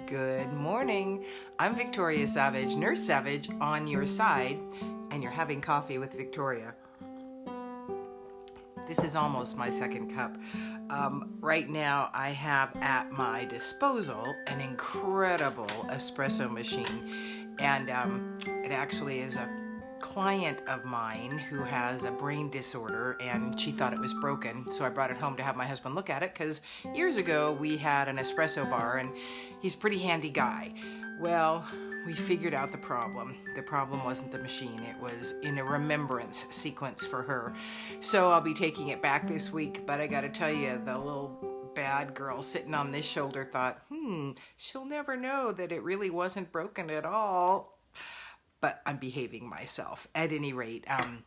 Good morning. I'm Victoria Savage, Nurse Savage, on your side, and you're having coffee with Victoria. This is almost my second cup. Right now, I have at my disposal an incredible espresso machine, and it actually is a client of mine who has a brain disorder, and she thought it was broken, so I brought it home to have my husband look at it, because years ago we had an espresso bar, and he's a pretty handy guy. Well, we figured out the problem. The problem wasn't the machine, it was in a remembrance sequence for her. So I'll be taking it back this week, but I gotta tell you, the little bad girl sitting on this shoulder thought, she'll never know that it really wasn't broken at all. But I'm behaving myself. At any rate,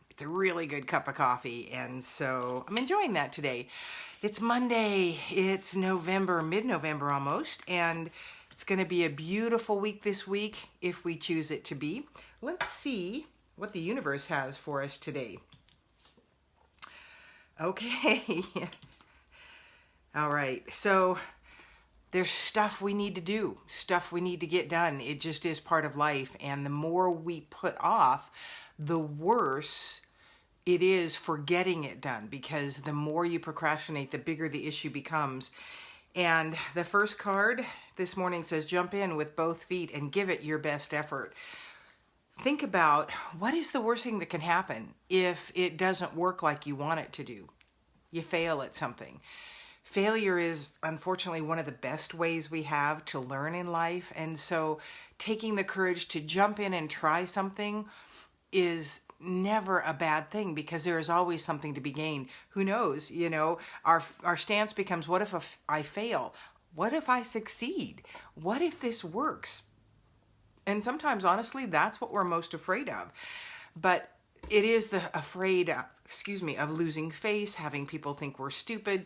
it's a really good cup of coffee, and so I'm enjoying that today. It's Monday, it's November, mid-November almost, and it's going to be a beautiful week this week if we choose it to be. Let's see what the universe has for us today. Okay. All right, so there's stuff we need to do, stuff we need to get done. It just is part of life. And the more we put off, the worse it is for getting it done, because the more you procrastinate, the bigger the issue becomes. And the first card this morning says, jump in with both feet and give it your best effort. Think about, what is the worst thing that can happen if it doesn't work like you want it to do? You fail at something. Failure is unfortunately one of the best ways we have to learn in life. And so taking the courage to jump in and try something is never a bad thing, because there is always something to be gained. Who knows, our stance becomes, what if I fail? What if I succeed? What if this works? And sometimes, honestly, that's what we're most afraid of. But it is the afraid, of losing face, having people think we're stupid,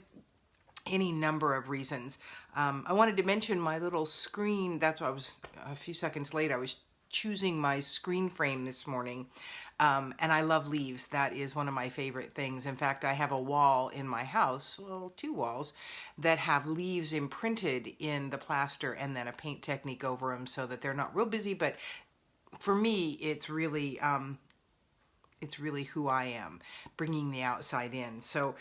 any number of reasons. I wanted to mention my little screen. That's why I was a few seconds late. I was choosing my screen frame this morning. And I love leaves. That is one of my favorite things. In fact, I have a wall in my house, well, two walls, that have leaves imprinted in the plaster and then a paint technique over them so that they're not real busy. But for me, it's really who I am, bringing the outside in. So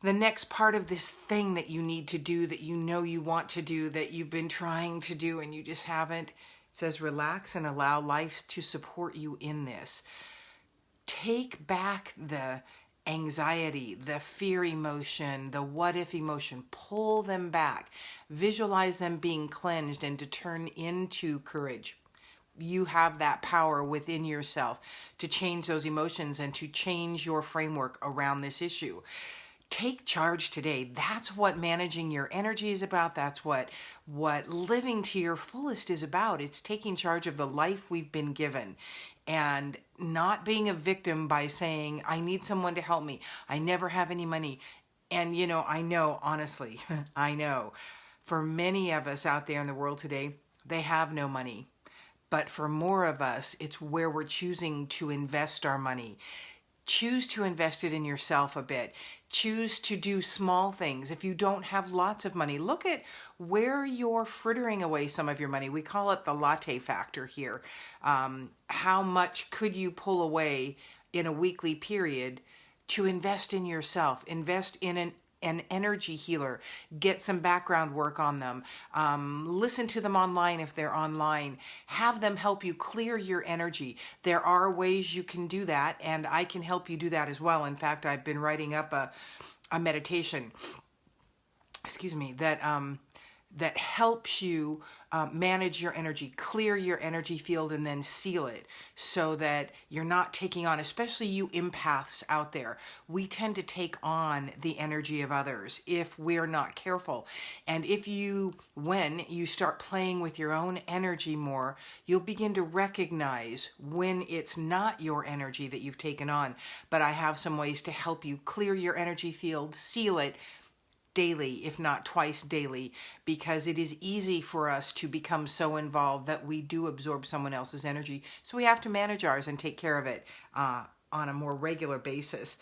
the next part of this thing that you need to do, that you know you want to do, that you've been trying to do and you just haven't, it says relax and allow life to support you in this. Take back the anxiety, the fear emotion, the what if emotion, pull them back, visualize them being cleansed and to turn into courage. You have that power within yourself to change those emotions and to change your framework around this issue. Take charge today. That's what managing your energy is about. That's what living to your fullest is about. It's taking charge of the life we've been given and not being a victim by saying, I need someone to help me. I never have any money. And, I know, honestly, I know for many of us out there in the world today, they have no money. But for more of us, it's where we're choosing to invest our money. Choose to invest it in yourself a bit. Choose to do small things. If you don't have lots of money, look at where you're frittering away some of your money. We call it the latte factor here. How much could you pull away in a weekly period to invest in yourself? Invest in an energy healer, get some background work on them, listen to them online if they're online, have them help you clear your energy. There are ways you can do that, and I can help you do that as well. In fact, I've been writing up a meditation, that helps you manage your energy, clear your energy field, and then seal it so that you're not taking on, especially you empaths out there. We tend to take on the energy of others if we're not careful. And when you start playing with your own energy more, you'll begin to recognize when it's not your energy that you've taken on. But I have some ways to help you clear your energy field, seal it, daily, if not twice daily, because it is easy for us to become so involved that we do absorb someone else's energy. So we have to manage ours and take care of it. on a more regular basis.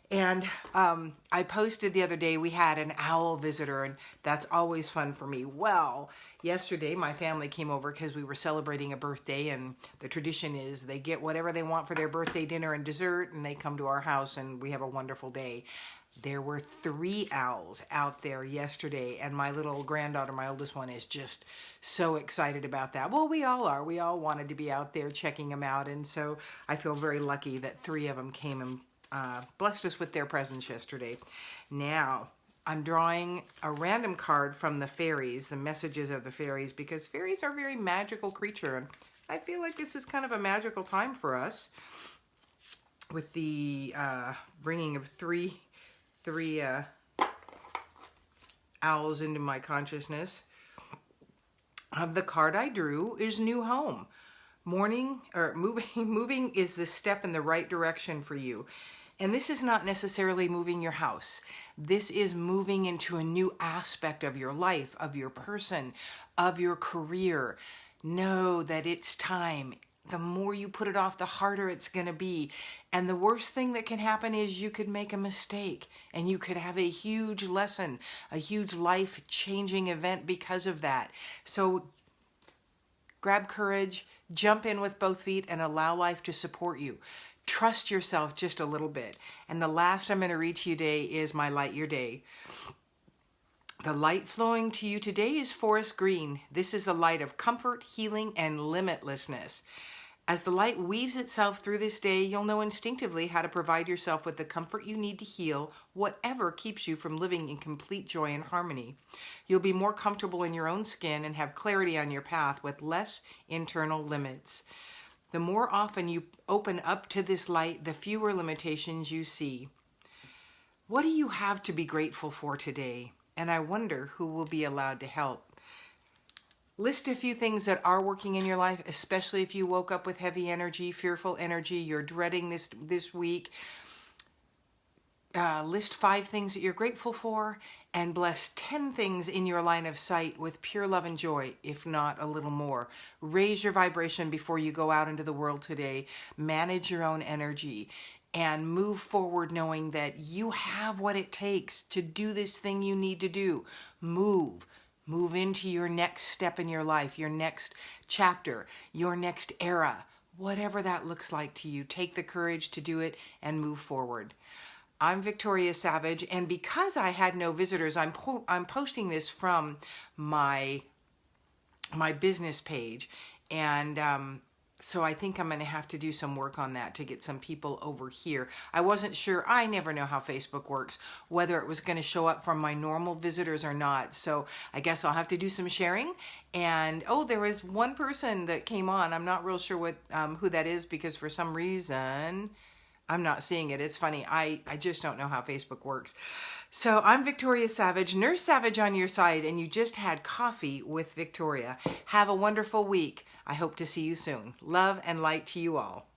And I posted the other day, we had an owl visitor, and that's always fun for me. Well, yesterday my family came over because we were celebrating a birthday, and the tradition is they get whatever they want for their birthday dinner and dessert, and they come to our house, and we have a wonderful day. There were 3 owls out there yesterday, and my little granddaughter, my oldest one, is just so excited about that. Well, we all are. We all wanted to be out there checking them out, and so I feel very lucky that 3 of them came and blessed us with their presence yesterday. Now, I'm drawing a random card from the fairies, the messages of the fairies, because fairies are a very magical creature, and I feel like this is kind of a magical time for us with the bringing of three owls into my consciousness. The card I drew is New Home. Moving is the step in the right direction for you. And this is not necessarily moving your house. This is moving into a new aspect of your life, of your person, of your career. Know that it's time. The more you put it off, the harder it's going to be. And the worst thing that can happen is you could make a mistake and you could have a huge lesson, a huge life-changing event because of that. So grab courage, jump in with both feet, and allow life to support you. Trust yourself just a little bit. And the last I'm going to read to you today is my Light Your Day. The light flowing to you today is forest green. This is the light of comfort, healing, and limitlessness. As the light weaves itself through this day, you'll know instinctively how to provide yourself with the comfort you need to heal whatever keeps you from living in complete joy and harmony. You'll be more comfortable in your own skin and have clarity on your path with less internal limits. The more often you open up to this light, the fewer limitations you see. What do you have to be grateful for today? And I wonder who will be allowed to help. List a few things that are working in your life, especially if you woke up with heavy energy, fearful energy, you're dreading this week. List 5 things that you're grateful for, and bless 10 things in your line of sight with pure love and joy, if not a little more. Raise your vibration before you go out into the world today. Manage your own energy and move forward knowing that you have what it takes to do this thing you need to do. Move into your next step in your life, your next chapter, your next era, whatever that looks like to you. Take the courage to do it and move forward. I'm Victoria Savage, and because I had no visitors, I'm posting this from my business page, and so I think I'm going to have to do some work on that to get some people over here. I wasn't sure. I never know how Facebook works, whether it was going to show up from my normal visitors or not. So I guess I'll have to do some sharing. And oh, there was one person that came on. I'm not real sure who that is because for some reason I'm not seeing it. It's funny. I just don't know how Facebook works. So I'm Victoria Savage, Nurse Savage on your side, and you just had coffee with Victoria. Have a wonderful week. I hope to see you soon. Love and light to you all.